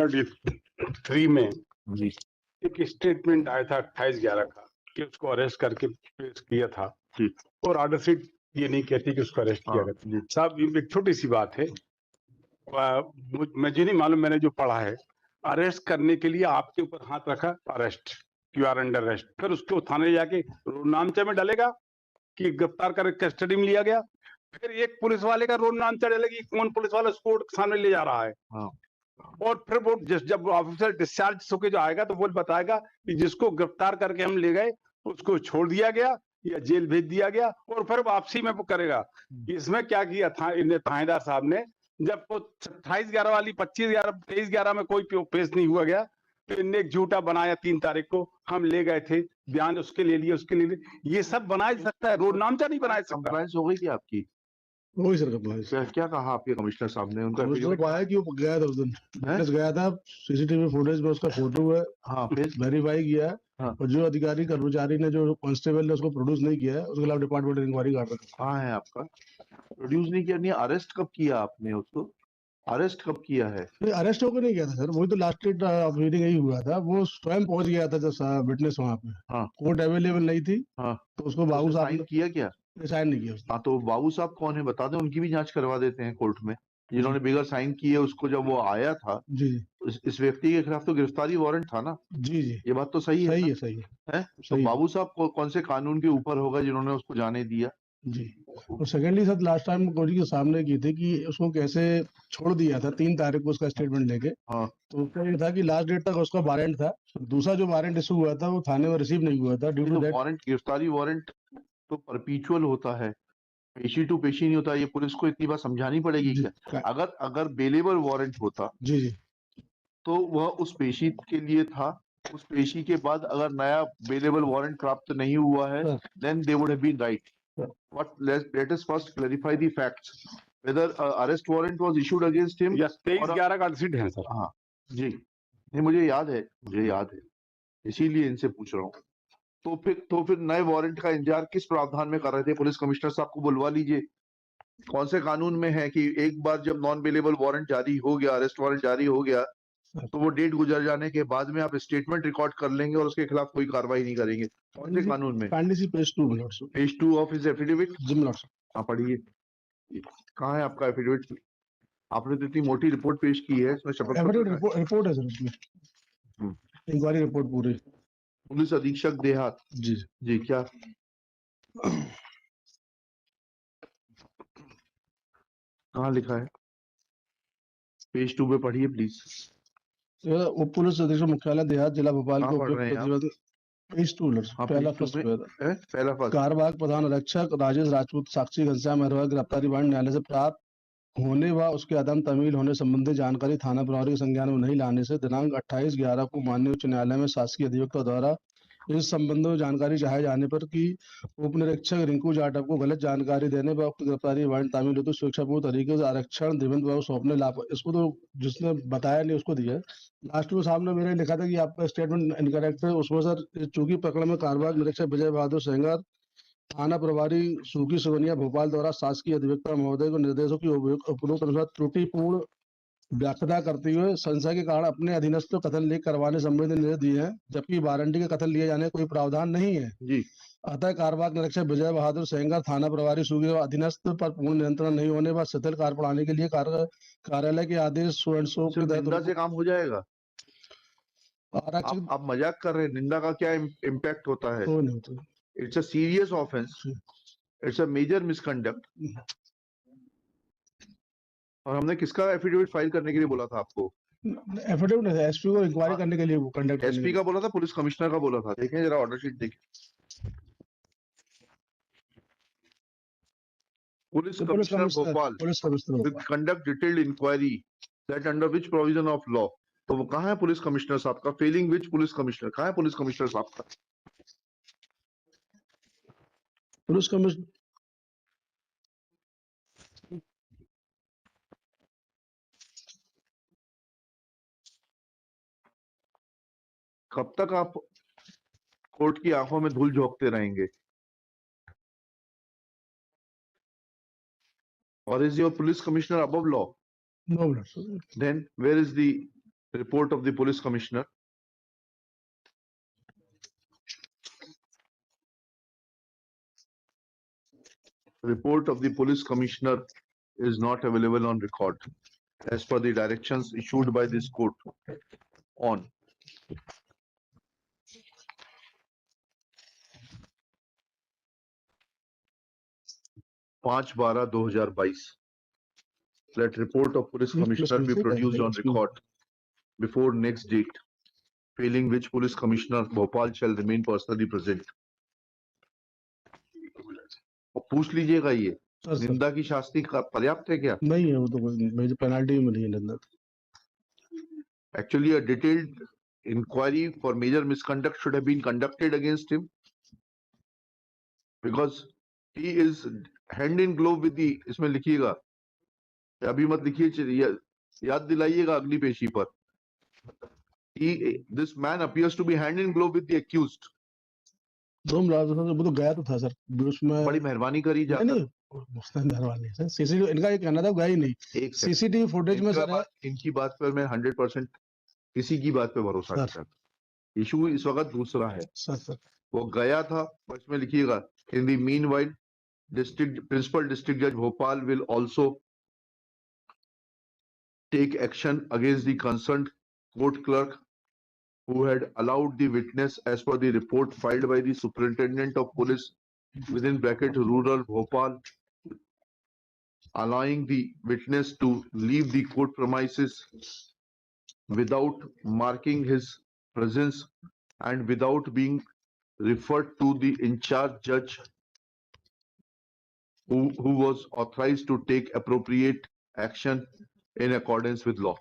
2003 में जी एक स्टेटमेंट आया था 28/11 का कि उसको अरेस्ट करके पेश किया था जी और ऑर्डर शीट ये नहीं कहती कि उसको अरेस्ट किया हाँ गया। जी साहब ये एक छोटी सी बात है, मुझे नहीं मालूम, मैंने जो पढ़ा है, अरेस्ट करने के लिए आपके ऊपर हाथ रखा, arrest, you are under arrest, फिर उसको थाने जाके नामचा में डालेगा कि गिरफ्तार कर कस्टडी में लिया गया, फिर एक पुलिस वाले का रोड नामचा डालेगा कि कौन पुलिस वाला उसको कोर्ट के सामने ले जा रहा है, हाँ और फिर वो जब ऑफिसर डिस्चार्ज होके जो आएगा तो वो बताएगा कि जिसको गिरफ्तार करके हम ले गए उसको छोड़ दिया गया या जेल भेज दिया गया, और फिर वापसी में वो करेगा। इसमें क्या किया था इन्हें थानेदार साहब ने, जब वो 28/11 वाली 25/11 23/11 में कोई पेश नहीं हुआ गया, तो इनने एक झूठा बनाया 3 तारीख को हम ले गए थे, बयान उसके ले लिए, उसके लिए ये सब बना सकता है, रोड नामचा नहीं बना सकता। कंप्लायंस हो गई थी आपकी? वही सर कंप्लायंस। क्या कहा आपके कमिश्नर साहब ने? उनका मतलब आया कि वो गया था उस दिन, विटनेस गया था, सीसीटीवी फुटेज में उसका फोटो है, हाँ फिर वेरीफाई किया, हाँ। और जो अधिकारी कर्मचारी ने, जो कांस्टेबल ने उसको प्रोड्यूस नहीं किया है, उसके खिलाफ डिपार्टमेंट इंक्वायरी कर रहा है। कहाँ है आपका? प्रोड्यूस नहीं किया, नहीं अरेस्ट कब किया आपने उसको? अरेस्ट कब किया है? अरेस्ट होकर नहीं गया था सर, वही तो लास्ट डेट ऑफ हियरिंग यही हुआ था, वो स्वयं पहुंच गया था जब विटनेस वहां पे, हाँ कोर्ट अवेलेबल नहीं थी, हाँ तो उसको बाबू साहब साइन किया क्या? ने साइन नहीं किया उसने। हाँ तो बाबू साहब कौन है बता दें, उनकी भी जांच करवा देते हैं कोर्ट में, जिन्होंने बिगर साइन किए उसको जब वो आया था। जी इस व्यक्ति के खिलाफ तो गिरफ्तारी वारंट था ना? जी जी, ये बात तो सही है सही ना? है, सही है तो सही है। बाबू साहब कौन से कानून के ऊपर होगा जिन्होंने उसको जाने दिया? जी, और secondly sir last time court के सामने की थी कि उसको कैसे छोड़ दिया था 3 तारीख को उसका स्टेटमेंट लेके, हाँ तो उसका ये था कि लास्ट डेट तक उसका वारंट था, दूसरा जो वारंट इशू हुआ था वो थाने में रिसीव नहीं हुआ था, ड्यू टू दैट। वारंट, गिरफ्तारी वारंट तो परपीचुअल होता है, पेशी टू पेशी नहीं होता। ये पुलिस को इतनी बात समझानी पड़ेगी क्या? अगर बेलेबल वारंट होता जी जी तो वह उस पेशी के लिए था, उस पेशी के बाद अगर नया बेलेबल वारंट प्राप्त नहीं हुआ है, then they would have been right. But let us first clarify the facts. Whether arrest warrant was issued against him? या 23/11 का शीट है सर। हाँ जी, नहीं मुझे याद है, इसीलिए इनसे पूछ रहा हूँ। तो फिर नए वारंट का इंतजार किस प्रावधान में कर रहे थे? पुलिस कमिश्नर साहब को बुलवा लीजिए। कौन से कानून में है कि एक बार जब नॉन बेलेबल वारंट जारी हो गया, अरेस्ट वारंट जारी हो गया, तो वो डेट गुजर जाने के बाद में आप स्टेटमेंट रिकॉर्ड कर लेंगे और उसके खिलाफ कोई कार्रवाई नहीं करेंगे? कौन से कानून में? Page 2 of his affidavit. हाँ पढ़िए, कहाँ है आपका एफिडेविट? आपने तो इतनी मोटी रिपोर्ट पेश की है, इसमें शपथ रिपोर्ट है सर उसमें, इंक्वायरी रिपोर्ट पूरी। पुलिस अधीक्षक देहात जी जी, क्या कहाँ लिखा है? पेज 2 पे पढ़िए प्लीज। उप पुलिस अधीक्षक मुख्यालय देहात जिला भोपाल कहाँ के पढ़ रहे हैं आप? पेज 2 पहला फर्स्ट पहला फर्स्ट। कारबाग प्रधान आरक्षक राजेश राजपूत साक्षी घनश्याम अरोड़ा गिरफ्तारी वारंट न्यायालय से प्राप्त होने व उसके अदम तमील होने संबंधी जानकारी थाना प्रभारी के संज्ञान में नहीं लाने से दिनांक 28/11 को माननीय उच्च न्यायालय में शासकीय अधिवक्ता द्वारा इस संबंध में जानकारी चाहे जाने पर कि उप निरीक्षक रिंकू जाटव को गलत जानकारी देने पर उक्त गिरफ्तारी वारंट तामील हेतु सुरक्षापूर्ण तरीके से आरक्षण देवेंद्र बाबू सौंपने लाभ, इसको तो जिसने बताया नहीं उसको दिया। लास्ट में सामने मेरे लिखा था कि आपका स्टेटमेंट इनकरेक्ट है, उसमें सर चूंकि प्रकरण में कारबाग निरीक्षक विजय बहादुर सेंगर थाना प्रभारी सूखी सुगनिया भोपाल द्वारा शासकीय अधिवक्ता महोदय को निर्देशों की उपरोक्त अनुसार त्रुटिपूर्ण व्याख्या करते हुए संशय के कारण अपने अधीनस्थ कथन लेख करवाने संबंधी निर्देश दिए हैं, जबकि वारंटी के कथन लिए जाने का कोई प्रावधान नहीं है जी। अतः कारबाग निरीक्षक विजय बहादुर सेंगर थाना प्रभारी सूखी अधीनस्थ पर पूर्ण नियंत्रण नहीं होने पर शिथिल कार्य पढ़ाने के लिए कार्यालय के आदेश निंदा से काम हो जाएगा? आरक्षक आप मजाक कर रहे हैं? निंदा का क्या इम्पैक्ट होता है? It's a serious offence, it's a major misconduct. और हमने किसका एफिडेविट फाइल करने के लिए बोला था आपको? एफिडेविट नहीं, एसपी को इंक्वायरी करने के लिए वो कंडक्ट। एसपी का बोला था, पुलिस कमिश्नर का बोला था? देखें जरा ऑर्डर शीट देखें। Police commissioner Bhopal with conduct detailed inquiry that under which provision of law. तो वो कहाँ है पुलिस कमिश्नर साहब का? Failing which police commissioner? कहाँ है पुलिस कमिश्नर साहब का? पुलिस कमिश्नर कब तक आप कोर्ट की आंखों में धूल झोंकते रहेंगे? Or is your police commissioner above law? No, Then where is the report of the police commissioner. Report of the police commissioner is not available on record as per the directions issued by this court on 5/12/2022. Let report of police commissioner be produced on record before next date, failing which police commissioner Bhopal shall remain personally present. पूछ लीजिएगा ये sir sir निंदा की शास्ति पर्याप्त है क्या? नहीं है वो तो मुझे पेनल्टी मिली है निंदा Actually, a detailed inquiry for major misconduct should have been conducted against him because he is hand in glove with the. इसमें लिखिएगा, अभी मत लिखिए, याद दिलाइएगा अगली पेशी पर. This man appears to be hand in glove with the accused. दो मिनट वो तो गया तो था सर उसमें बड़ी मेहरबानी करी जाकर. नहीं मेहरबानी सर सीसीटीवी इनका ये कहना था गया ही नहीं एक second. सीसीटीवी फुटेज में सर इनकी बात पर मैं 100% किसी की बात पे भरोसा नहीं करता. इशू इस वक्त दूसरा है. सर वो गया था, बस में लिखिएगा, in the meanwhile principal district judge Bhopal will also take action against the concerned court clerk who had allowed the witness as per the report filed by the superintendent of police within bracket rural Bhopal, allowing the witness to leave the court premises without marking his presence and without being referred to the in charge judge who was authorized to take appropriate action in accordance with law.